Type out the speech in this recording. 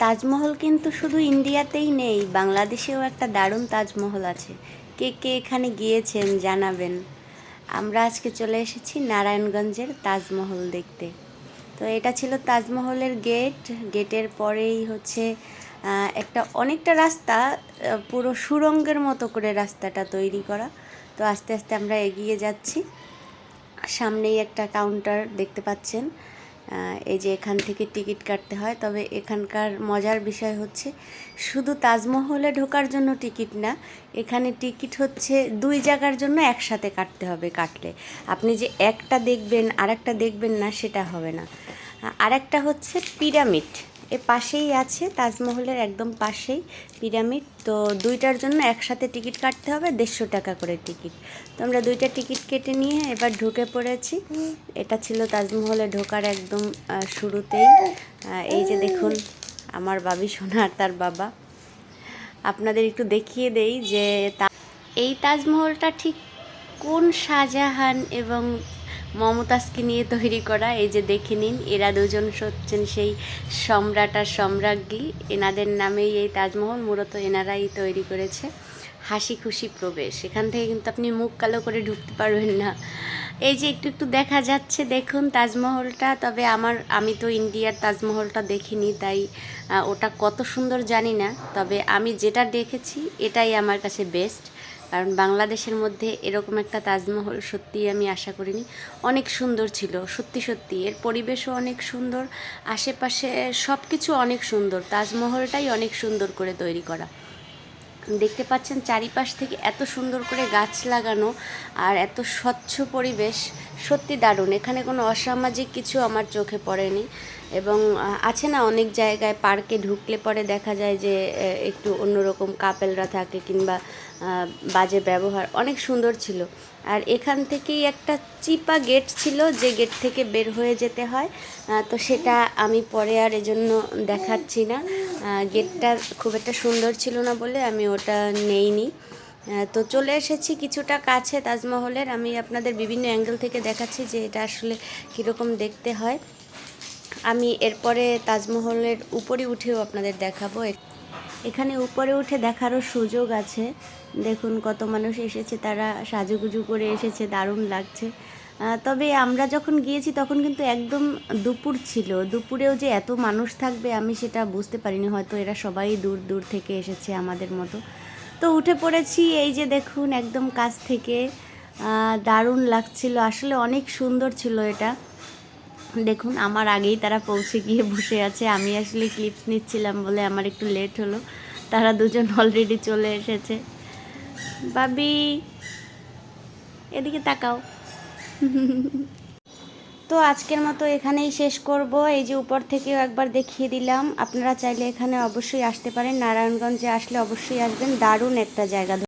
তাজমহল কিন্তু শুধু ইন্ডিয়াতেই নেই, বাংলাদেশেও একটা দারুণ তাজমহল আছে। কে কে এখানে গিয়েছেন জানাবেন। আমরা আজকে চলে এসেছি নারায়ণগঞ্জের তাজমহল দেখতে। তো এটা ছিল তাজমহলের গেট। গেটের পরেই হচ্ছে একটা অনেকটা রাস্তা, পুরো সুড়ঙ্গের মতো করে রাস্তাটা তৈরি করা। তো আস্তে আস্তে আমরা এগিয়ে যাচ্ছি। সামনেই একটা কাউন্টার দেখতে পাচ্ছেন। এই যে এখান থেকে টিকিট কাটতে হয়। তবে এখানকার মজার বিষয় হচ্ছে শুধু তাজমহলে ঢোকার জন্য টিকিট না, এখানে টিকিট হচ্ছে দুই জায়গার জন্য একসাথে কাটতে হবে। কাটলে আপনি যে একটা দেখবেন আর একটা দেখবেন না, সেটা হবে না। আর একটা হচ্ছে পিরামিড, পাশেই আছে, তাজমহলের একদম পাশেই পিরামিড। তো দুইটার জন্য একসাথে টিকিট কাটতে হবে, 150 টাকা করে টিকিট। তো আমরা দুইটা টিকিট কেটে নিয়ে এবার ঢুকে পড়েছি। এটা ছিল তাজমহলে ঢোকার একদম শুরুতেই। এই যে দেখুন আমার বাবি সোনা আর তার বাবা। আপনাদের একটু দেখিয়ে দেই যে এই তাজমহলটা ঠিক কোন শাহজাহান এবং মমতাজকে নিয়ে তৈরি করা। এই যে দেখে নিন, এরা দুজন হচ্ছেন সেই সম্রাট আর সম্রাজ্ঞী। এনাদের নামেই এই তাজমহল, মূলত এনারাই তৈরি করেছে। হাসি খুশি প্রবেশ, এখান থেকে কিন্তু আপনি মুখ কালো করে ঢুকতে পারবেন না। এই যে একটু একটু দেখা যাচ্ছে, দেখুন তাজমহলটা। তবে আমি তো ইন্ডিয়ার তাজমহলটা দেখিনি, তাই ওটা কত সুন্দর জানি না। তবে আমি যেটা দেখেছি এটাই আমার কাছে বেস্ট। কারণ বাংলাদেশের মধ্যে এরকম একটা তাজমহল সত্যিই আমি আশা করিনি। অনেক সুন্দর ছিল, সত্যি সত্যি। এর পরিবেশও অনেক সুন্দর, আশেপাশে সব কিছু অনেক সুন্দর। তাজমহলটাই অনেক সুন্দর করে তৈরি করা। দেখতে পাচ্ছেন চারিপাশ থেকে এত সুন্দর করে গাছ লাগানো আর এত স্বচ্ছ পরিবেশ, সত্যি দারুণ। এখানে কোনো অসামাজিক কিছু আমার চোখে পড়েনি। এবং আছে না অনেক জায়গায় পার্কে ঢুকলে পরে দেখা যায় যে একটু অন্যরকম কাপেলরা থাকে কিংবা বাজে ব্যবহার, অনেক সুন্দর ছিল। আর এখান থেকেই একটা চিপা গেট ছিল, যে গেট থেকে বের হয়ে যেতে হয়। তো সেটা আমি পরে আর এজন্য দেখাচ্ছি না। গেটটা খুব একটা সুন্দর ছিল না বলে আমি ওটা নেইনি। তো চলে এসেছি কিছুটা কাছে তাজমহলের। আমি আপনাদের বিভিন্ন অ্যাঙ্গেল থেকে দেখাচ্ছি যে এটা আসলে কীরকম দেখতে হয়। আমি এরপরে তাজমহলের উপরে উঠেও আপনাদের দেখাবো। এখানে উপরে উঠে দেখারও সুযোগ আছে। দেখুন কত মানুষ এসেছে, তারা সাজুগুজু করে এসেছে, দারুণ লাগছে। তবে আমরা যখন গিয়েছি তখন কিন্তু একদম দুপুর ছিল। দুপুরেও যে এত মানুষ থাকবে আমি সেটা বুঝতে পারিনি। হয়তো এরা সবাই দূর দূর থেকে এসেছে আমাদের মতো। তো উঠে পড়েছি, এই যে দেখুন একদম কাছ থেকে। দারুণ লাগছিল, আসলে অনেক সুন্দর ছিল এটা। দেখুন আমার আগেই তারা পৌঁছে গিয়ে বসে আছে। আমি আসলে ক্লিপস নিচ্ছিলাম বলে আমার একটু লেট হলো। তারা দুজন অলরেডি চলে এসেছে। বাবি এদিকে তাকাও। তো আজকের মতো এখানেই শেষ করব। এই যে উপর থেকেও একবার দেখিয়ে দিলাম। আপনারা চাইলে এখানে অবশ্যই আসতে পারেন। নারায়ণগঞ্জে আসলে অবশ্যই আসবেন, দারুণ একটা জায়গা।